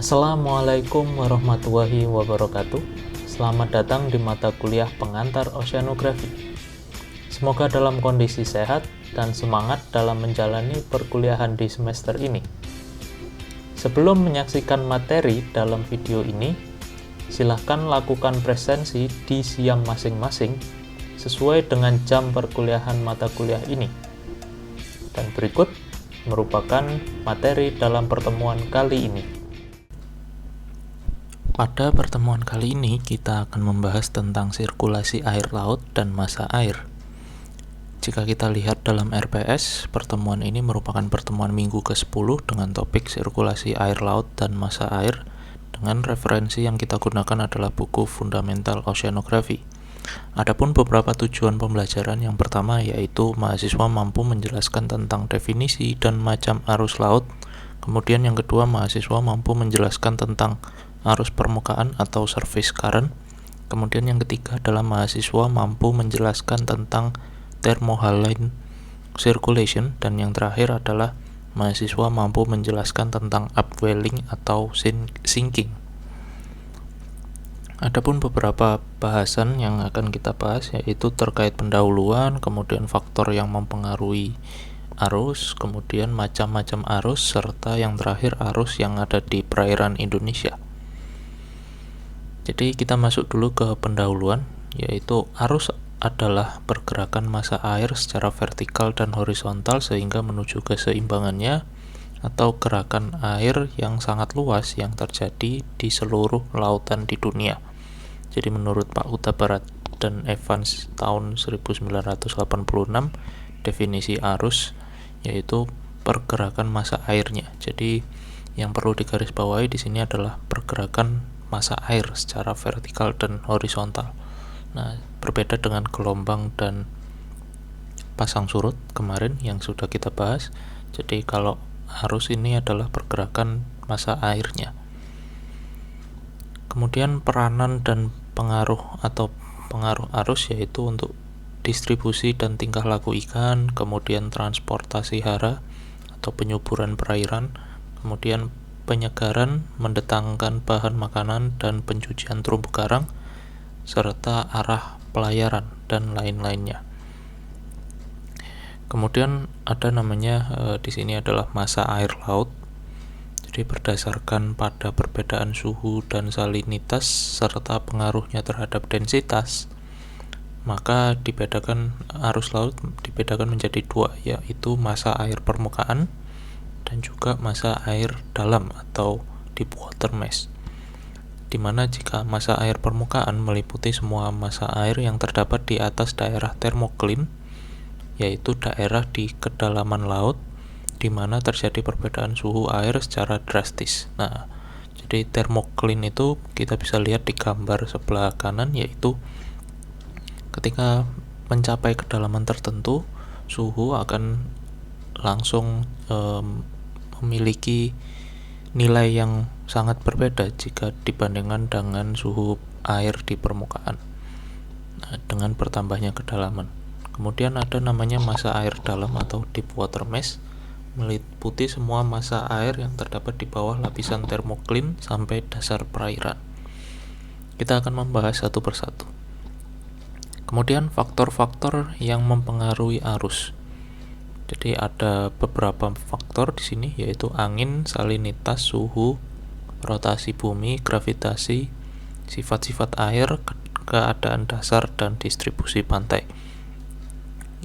Assalamualaikum warahmatullahi wabarakatuh. Selamat datang di mata kuliah pengantar oceanografi. Semoga dalam kondisi sehat dan semangat dalam menjalani perkuliahan di semester ini. Sebelum menyaksikan materi dalam video ini, silahkan lakukan presensi di siang masing-masing sesuai dengan jam perkuliahan mata kuliah ini. Dan berikut merupakan materi dalam pertemuan kali ini. Pada pertemuan kali ini, kita akan membahas tentang sirkulasi air laut dan massa air. Jika kita lihat dalam RPS, pertemuan ini merupakan pertemuan minggu ke-10 dengan topik sirkulasi air laut dan massa air, dengan referensi yang kita gunakan adalah buku Fundamental Oceanography. Adapun beberapa tujuan pembelajaran, yang pertama yaitu mahasiswa mampu menjelaskan tentang definisi dan macam arus laut. Kemudian yang kedua, mahasiswa mampu menjelaskan tentang arus permukaan atau surface current. Kemudian yang ketiga adalah mahasiswa mampu menjelaskan tentang thermohaline circulation, dan yang terakhir adalah mahasiswa mampu menjelaskan tentang upwelling atau sinking. Adapun beberapa bahasan yang akan kita bahas yaitu terkait pendahuluan, kemudian faktor yang mempengaruhi arus, kemudian macam-macam arus, serta yang terakhir arus yang ada di perairan Indonesia. Jadi kita masuk dulu ke pendahuluan, yaitu arus adalah pergerakan massa air secara vertikal dan horizontal sehingga menuju keseimbangannya, atau gerakan air yang sangat luas yang terjadi di seluruh lautan di dunia. Jadi menurut Pak Huta Barat dan Evans tahun 1986, definisi arus yaitu pergerakan massa airnya. Jadi yang perlu digarisbawahi di sini adalah pergerakan massa air secara vertikal dan horizontal. Nah, berbeda dengan gelombang dan pasang surut kemarin yang sudah kita bahas. Jadi kalau arus ini adalah pergerakan massa airnya. Kemudian peranan dan pengaruh arus yaitu untuk distribusi dan tingkah laku ikan, kemudian transportasi hara atau penyuburan perairan, kemudian penyegaran, mendatangkan bahan makanan dan pencucian terumbu karang, serta arah pelayaran dan lain-lainnya. Kemudian ada namanya di sini adalah massa air laut. Jadi berdasarkan pada perbedaan suhu dan salinitas serta pengaruhnya terhadap densitas, maka arus laut dibedakan menjadi dua, yaitu massa air permukaan dan juga massa air dalam atau deep water mesh. Dimana jika massa air permukaan meliputi semua massa air yang terdapat di atas daerah thermocline, yaitu daerah di kedalaman laut di mana terjadi perbedaan suhu air secara drastis. Nah, jadi thermocline itu kita bisa lihat di gambar sebelah kanan, yaitu ketika mencapai kedalaman tertentu, suhu akan langsung memiliki nilai yang sangat berbeda jika dibandingkan dengan suhu air di permukaan, dengan bertambahnya kedalaman. Kemudian ada namanya massa air dalam atau deep water mesh, meliputi semua massa air yang terdapat di bawah lapisan thermocline sampai dasar perairan. Kita akan membahas satu persatu. Kemudian faktor-faktor yang mempengaruhi arus. Jadi ada beberapa faktor di sini, yaitu angin, salinitas, suhu, rotasi bumi, gravitasi, sifat-sifat air, keadaan dasar, dan distribusi pantai.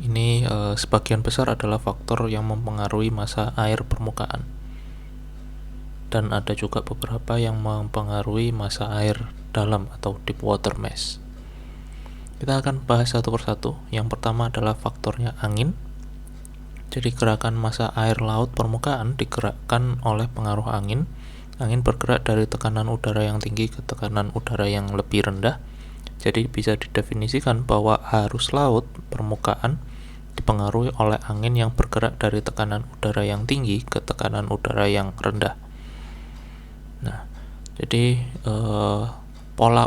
Ini sebagian besar adalah faktor yang mempengaruhi massa air permukaan. Dan ada juga beberapa yang mempengaruhi massa air dalam atau deep water mesh. Kita akan bahas satu persatu. Yang pertama adalah faktornya angin. Jadi gerakan massa air laut permukaan digerakkan oleh pengaruh angin. Angin bergerak dari tekanan udara yang tinggi ke tekanan udara yang lebih rendah. Jadi bisa didefinisikan bahwa arus laut permukaan dipengaruhi oleh angin yang bergerak dari tekanan udara yang tinggi ke tekanan udara yang rendah. Nah, jadi pola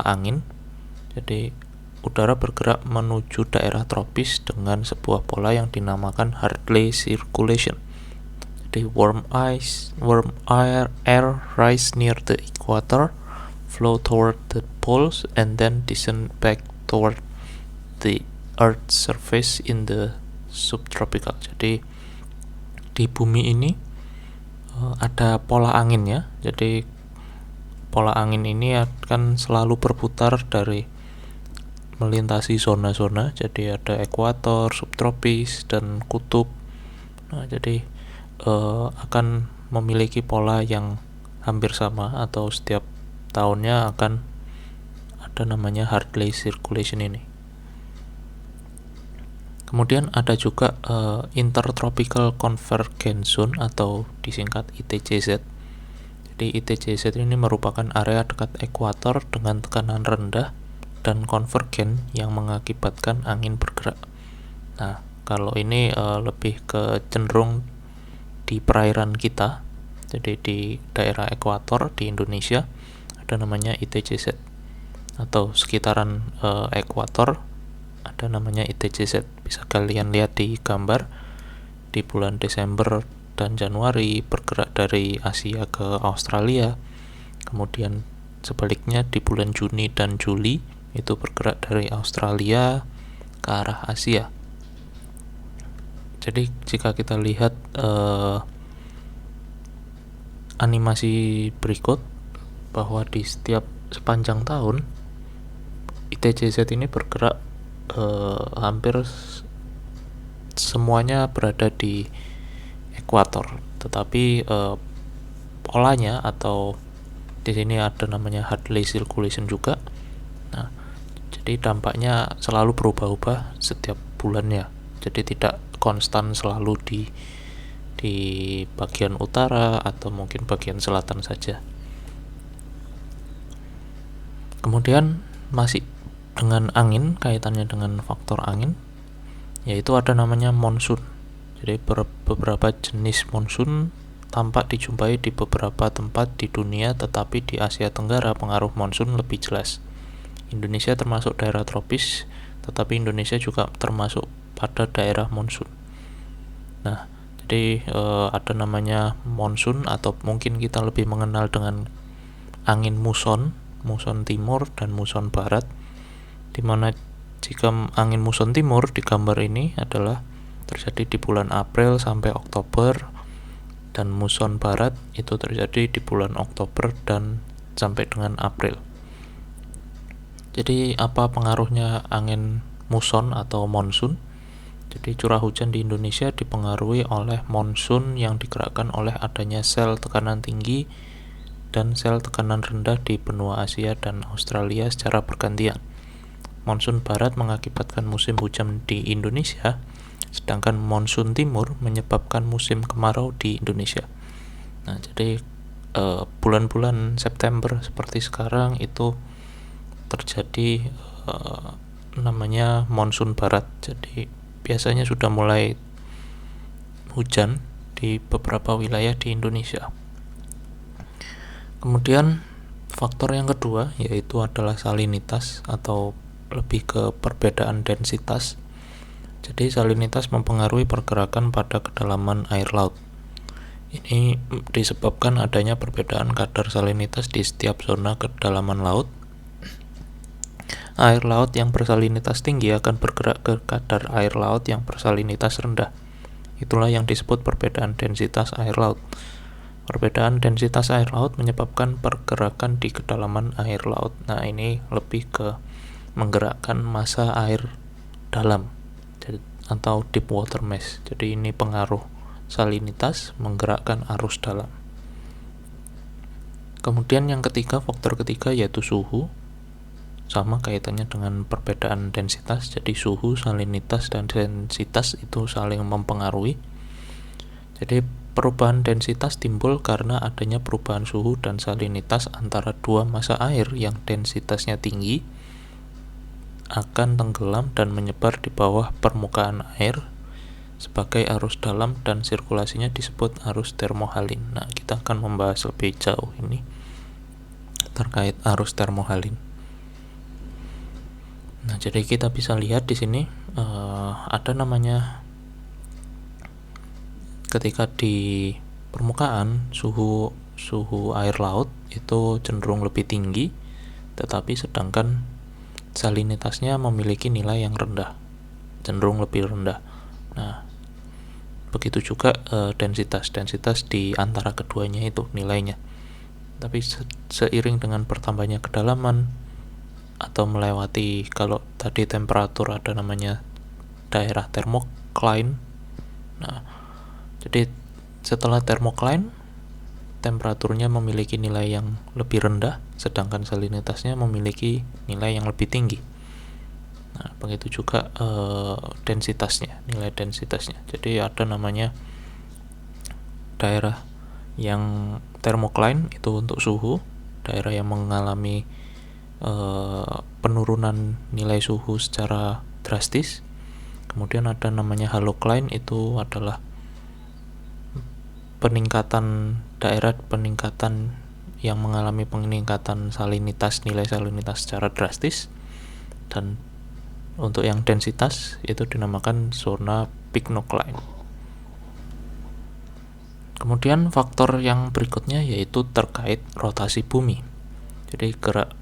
angin. Jadi udara bergerak menuju daerah tropis dengan sebuah pola yang dinamakan Hartley circulation. The warm air rise near the equator, flow toward the poles, and then descend back toward the Earth's surface in the subtropical. Jadi di bumi ini ada pola angin ya. Jadi pola angin ini akan selalu berputar dari melintasi zona-zona. Jadi ada ekuator, subtropis, dan kutub. Nah, jadi akan memiliki pola yang hampir sama, atau setiap tahunnya akan ada namanya Hartley circulation ini. Kemudian ada juga Intertropical Convergence Zone atau disingkat ITCZ. Jadi ITCZ ini merupakan area dekat ekuator dengan tekanan rendah dan konvergen yang mengakibatkan angin bergerak. Nah, kalau ini lebih ke cenderung di perairan kita. Jadi di daerah ekuator di Indonesia ada namanya ITCZ, atau sekitaran ekuator ada namanya ITCZ. Bisa kalian lihat di gambar. Di bulan Desember dan Januari bergerak dari Asia ke Australia, kemudian sebaliknya di bulan Juni dan Juli itu bergerak dari Australia ke arah Asia. Jadi jika kita lihat animasi berikut, bahwa di setiap sepanjang tahun ITCZ ini bergerak hampir semuanya berada di ekuator, tetapi polanya atau di sini ada namanya Hartley circulation juga. Nah, jadi dampaknya selalu berubah-ubah setiap bulannya. Jadi tidak konstan selalu di bagian utara atau mungkin bagian selatan saja. Kemudian masih dengan angin, kaitannya dengan faktor angin, yaitu ada namanya monsun. Jadi beberapa jenis monsun tampak dijumpai di beberapa tempat di dunia, tetapi di Asia Tenggara pengaruh monsun lebih jelas. Indonesia termasuk daerah tropis, tetapi Indonesia juga termasuk pada daerah monsun. Nah, jadi ada namanya monsun, atau mungkin kita lebih mengenal dengan angin muson timur dan muson barat, di mana jika angin muson timur di gambar ini adalah terjadi di bulan April sampai Oktober, dan muson barat itu terjadi di bulan Oktober dan sampai dengan April. Jadi apa pengaruhnya angin muson atau monsun? Jadi curah hujan di Indonesia dipengaruhi oleh monsun yang digerakkan oleh adanya sel tekanan tinggi dan sel tekanan rendah di benua Asia dan Australia secara bergantian. Monsun barat mengakibatkan musim hujan di Indonesia, sedangkan monsun timur menyebabkan musim kemarau di Indonesia. Nah, jadi bulan-bulan September seperti sekarang itu terjadi namanya monsun barat. Jadi biasanya sudah mulai hujan di beberapa wilayah di Indonesia. Kemudian faktor yang kedua yaitu adalah salinitas, atau lebih ke perbedaan densitas. Jadi salinitas mempengaruhi pergerakan pada kedalaman air laut. Ini disebabkan adanya perbedaan kadar salinitas di setiap zona kedalaman laut. Air laut yang bersalinitas tinggi akan bergerak ke kadar air laut yang bersalinitas rendah. Itulah yang disebut perbedaan densitas air laut. Perbedaan densitas air laut menyebabkan pergerakan di kedalaman air laut. Nah, ini lebih ke menggerakkan massa air dalam atau deep water mass. Jadi ini pengaruh salinitas menggerakkan arus dalam. Kemudian yang ketiga, faktor ketiga yaitu suhu. Sama kaitannya dengan perbedaan densitas. Jadi suhu, salinitas, dan densitas itu saling mempengaruhi. Jadi perubahan densitas timbul karena adanya perubahan suhu dan salinitas antara dua massa air yang densitasnya tinggi akan tenggelam dan menyebar di bawah permukaan air sebagai arus dalam, dan sirkulasinya disebut arus termohalin. Nah, kita akan membahas lebih jauh ini terkait arus termohalin. Nah, jadi kita bisa lihat di sini ada namanya, ketika di permukaan suhu air laut itu cenderung lebih tinggi, tetapi sedangkan salinitasnya memiliki nilai yang rendah, cenderung lebih rendah. Nah, begitu juga densitas di antara keduanya itu nilainya. Tapi seiring dengan bertambahnya kedalaman atau melewati, kalau tadi temperatur ada namanya daerah thermocline. Nah, jadi setelah thermocline temperaturnya memiliki nilai yang lebih rendah, sedangkan salinitasnya memiliki nilai yang lebih tinggi. Nah, begitu juga nilai densitasnya. Jadi ada namanya daerah yang thermocline itu untuk suhu, daerah yang mengalami penurunan nilai suhu secara drastis. Kemudian ada namanya halocline, itu adalah peningkatan yang mengalami peningkatan nilai salinitas secara drastis. Dan untuk yang densitas itu dinamakan zona pycnocline. Kemudian faktor yang berikutnya yaitu terkait rotasi bumi. Jadi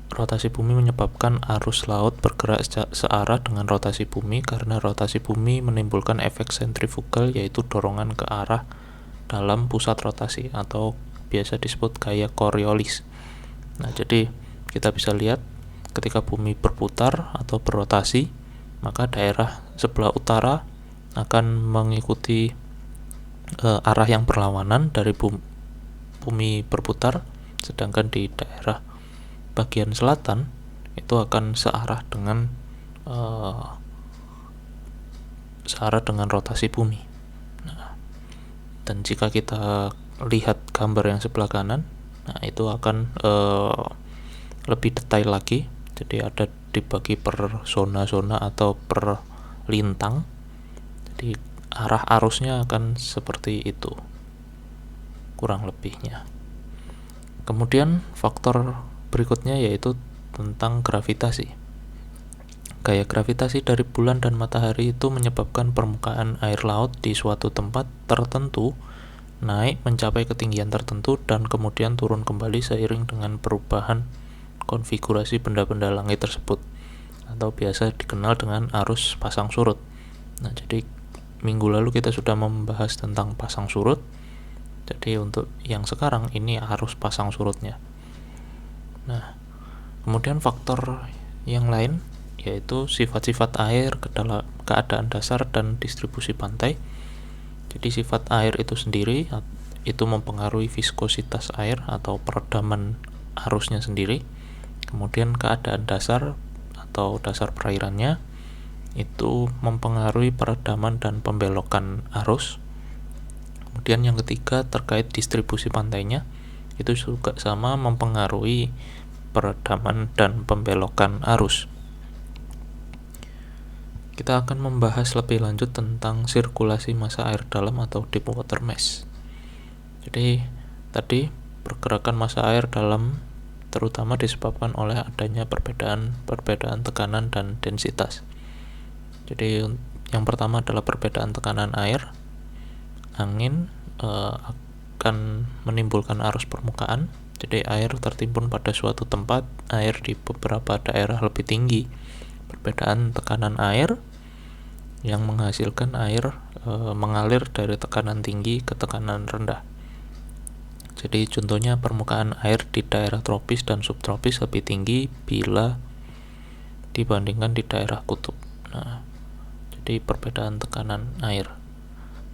rotasi bumi menyebabkan arus laut bergerak searah dengan rotasi bumi, karena rotasi bumi menimbulkan efek sentrifugal, yaitu dorongan ke arah dalam pusat rotasi atau biasa disebut gaya Coriolis. Nah, jadi kita bisa lihat ketika bumi berputar atau berrotasi, maka daerah sebelah utara akan mengikuti arah yang berlawanan dari bumi berputar, sedangkan di daerah bagian selatan itu akan searah dengan rotasi bumi. Nah, dan jika kita lihat gambar yang sebelah kanan, nah itu akan lebih detail lagi. Jadi ada dibagi per zona-zona atau per lintang. Jadi arah arusnya akan seperti itu kurang lebihnya. Kemudian faktor berikutnya yaitu tentang gravitasi. Gaya gravitasi dari bulan dan matahari itu menyebabkan permukaan air laut di suatu tempat tertentu naik mencapai ketinggian tertentu dan kemudian turun kembali seiring dengan perubahan konfigurasi benda-benda langit tersebut, atau biasa dikenal dengan arus pasang surut. Nah, jadi minggu lalu kita sudah membahas tentang pasang surut. Jadi untuk yang sekarang ini arus pasang surutnya. Nah, kemudian faktor yang lain yaitu sifat-sifat air, keadaan dasar, dan distribusi pantai. Jadi sifat air itu sendiri itu mempengaruhi viskositas air atau peredaman arusnya sendiri. Kemudian keadaan dasar atau dasar perairannya itu mempengaruhi peredaman dan pembelokan arus. Kemudian yang ketiga terkait distribusi pantainya, itu juga sama mempengaruhi peredaman dan pembelokan arus. Kita akan membahas lebih lanjut tentang sirkulasi massa air dalam atau deep water mesh. Jadi tadi pergerakan massa air dalam terutama disebabkan oleh adanya perbedaan tekanan dan densitas. Jadi yang pertama adalah perbedaan tekanan air. Angin akan menimbulkan arus permukaan. Jadi air tertimbun pada suatu tempat, air di beberapa daerah lebih tinggi. Perbedaan tekanan air yang menghasilkan air mengalir dari tekanan tinggi ke tekanan rendah. Jadi contohnya permukaan air di daerah tropis dan subtropis lebih tinggi bila dibandingkan di daerah kutub. Nah, jadi perbedaan tekanan air.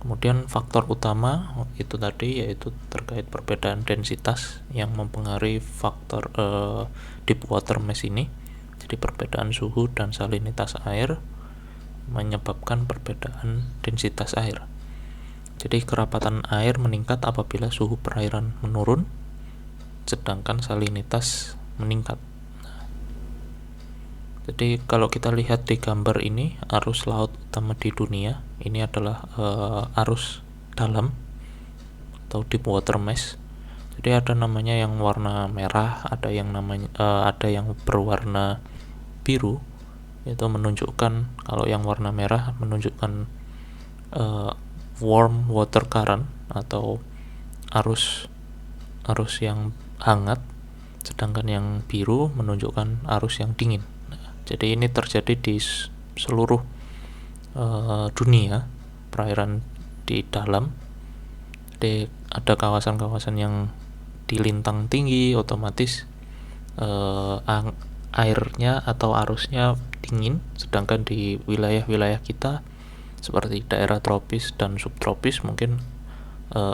Kemudian faktor utama itu tadi yaitu terkait perbedaan densitas yang mempengaruhi faktor deep water mesh ini. Jadi perbedaan suhu dan salinitas air menyebabkan perbedaan densitas air. Jadi kerapatan air meningkat apabila suhu perairan menurun, sedangkan salinitas meningkat. Jadi kalau kita lihat di gambar ini, arus laut utama di dunia ini adalah arus dalam atau deep water mesh. Jadi ada namanya yang warna merah, ada yang berwarna biru. Itu menunjukkan, kalau yang warna merah menunjukkan warm water current atau arus yang hangat, sedangkan yang biru menunjukkan arus yang dingin. Nah, jadi ini terjadi di seluruh dunia perairan di dalam. Jadi ada kawasan-kawasan yang di lintang tinggi, otomatis airnya atau arusnya dingin, sedangkan di wilayah-wilayah kita seperti daerah tropis dan subtropis mungkin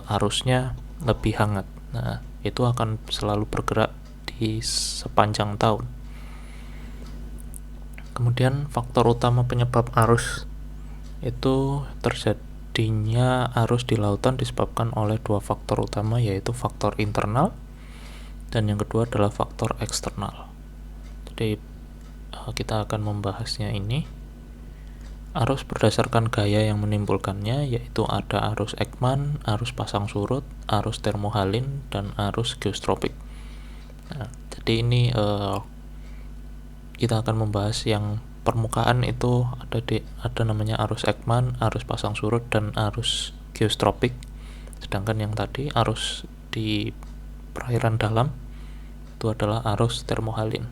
arusnya lebih hangat. Nah, itu akan selalu bergerak di sepanjang tahun. Kemudian faktor utama penyebab arus itu terjadinya arus di lautan disebabkan oleh dua faktor utama, yaitu faktor internal dan yang kedua adalah faktor eksternal. Jadi kita akan membahasnya ini. Arus berdasarkan gaya yang menimbulkannya, yaitu ada arus Ekman, arus pasang surut, arus termohalin, dan arus geostropik. Nah, jadi ini kita akan membahas yang permukaan itu ada namanya arus Ekman, arus pasang surut, dan arus geostropik. Sedangkan yang tadi arus di perairan dalam itu adalah arus termohalin.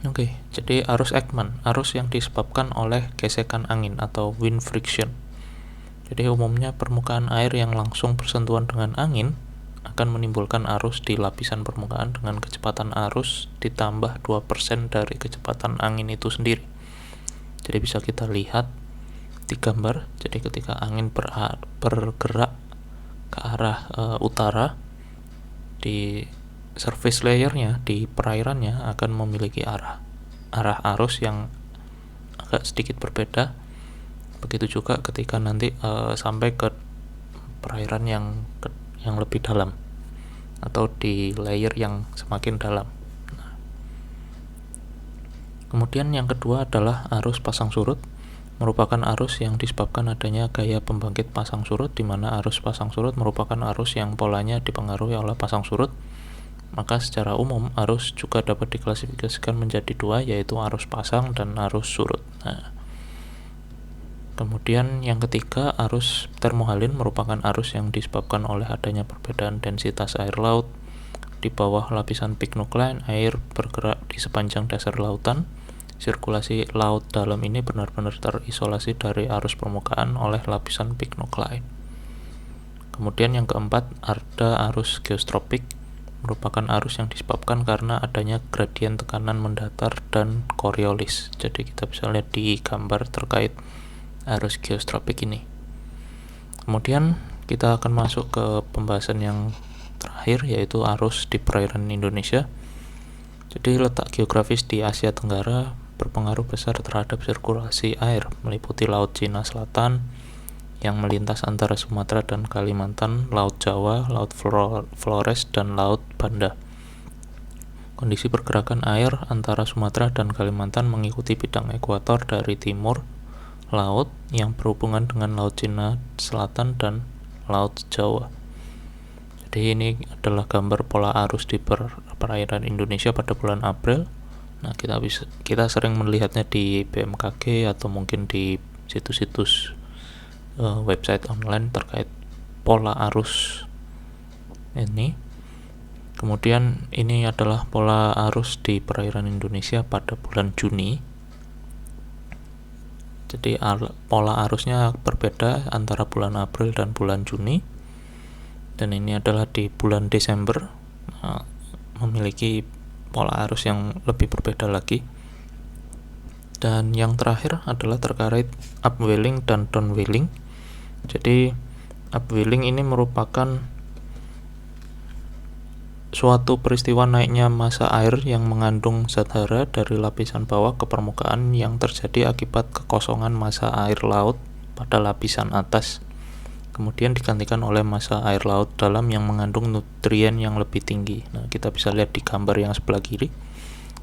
Oke, jadi arus Ekman, arus yang disebabkan oleh gesekan angin atau wind friction. Jadi umumnya permukaan air yang langsung bersentuhan dengan angin akan menimbulkan arus di lapisan permukaan dengan kecepatan arus ditambah 2% dari kecepatan angin itu sendiri. Jadi bisa kita lihat di gambar. Jadi ketika angin bergerak ke arah utara, di surface layernya di perairannya akan memiliki arah arus yang agak sedikit berbeda. Begitu juga ketika nanti sampai ke perairan yang lebih dalam atau di layer yang semakin dalam. Nah, kemudian yang kedua adalah arus pasang surut, merupakan arus yang disebabkan adanya gaya pembangkit pasang surut, di mana arus pasang surut merupakan arus yang polanya dipengaruhi oleh pasang surut. Maka secara umum arus juga dapat diklasifikasikan menjadi dua, yaitu arus pasang dan arus surut. Nah, kemudian yang ketiga, arus termohalin merupakan arus yang disebabkan oleh adanya perbedaan densitas air laut. Di bawah lapisan peak nucline, air bergerak di sepanjang dasar lautan. Sirkulasi laut dalam ini benar-benar terisolasi dari arus permukaan oleh lapisan peak nucline. Kemudian yang keempat, ada arus geostropik, merupakan arus yang disebabkan karena adanya gradien tekanan mendatar dan Coriolis. Jadi kita bisa lihat di gambar terkait arus geostropik ini. Kemudian kita akan masuk ke pembahasan yang terakhir, yaitu arus di perairan Indonesia. Jadi letak geografis di Asia Tenggara berpengaruh besar terhadap sirkulasi air, meliputi Laut Cina Selatan yang melintas antara Sumatera dan Kalimantan, Laut Jawa, Laut Flores, dan Laut Banda. Kondisi pergerakan air antara Sumatera dan Kalimantan mengikuti bidang ekuator dari timur laut yang berhubungan dengan Laut Cina Selatan dan Laut Jawa. Jadi ini adalah gambar pola arus di perairan Indonesia pada bulan April. Nah, kita sering melihatnya di BMKG atau mungkin di situs-situs website online terkait pola arus ini. Kemudian ini adalah pola arus di perairan Indonesia pada bulan Juni. Jadi pola arusnya berbeda antara bulan April dan bulan Juni. Dan ini adalah di bulan Desember, memiliki pola arus yang lebih berbeda lagi. Dan yang terakhir adalah terkait upwelling dan downwelling. Jadi upwelling ini merupakan suatu peristiwa naiknya massa air yang mengandung zat hara dari lapisan bawah ke permukaan yang terjadi akibat kekosongan massa air laut pada lapisan atas, kemudian digantikan oleh massa air laut dalam yang mengandung nutrien yang lebih tinggi. Nah, kita bisa lihat di gambar yang sebelah kiri.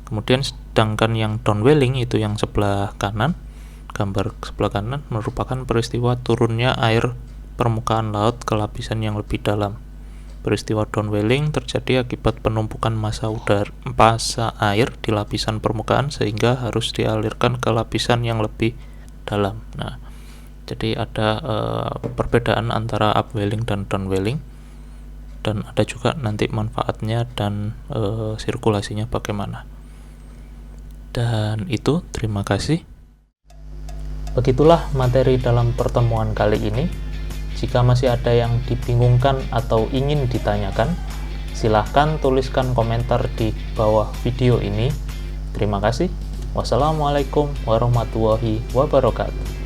Kemudian sedangkan yang downwelling itu yang sebelah kanan, gambar sebelah kanan merupakan peristiwa turunnya air permukaan laut ke lapisan yang lebih dalam. Peristiwa downwelling terjadi akibat penumpukan massa air di lapisan permukaan sehingga harus dialirkan ke lapisan yang lebih dalam. Nah, Jadi ada perbedaan antara upwelling dan downwelling, dan ada juga nanti manfaatnya dan sirkulasinya bagaimana. Dan itu, terima kasih. Begitulah materi dalam pertemuan kali ini. Jika masih ada yang dibingungkan atau ingin ditanyakan, silahkan tuliskan komentar di bawah video ini. Terima kasih. Wassalamualaikum warahmatullahi wabarakatuh.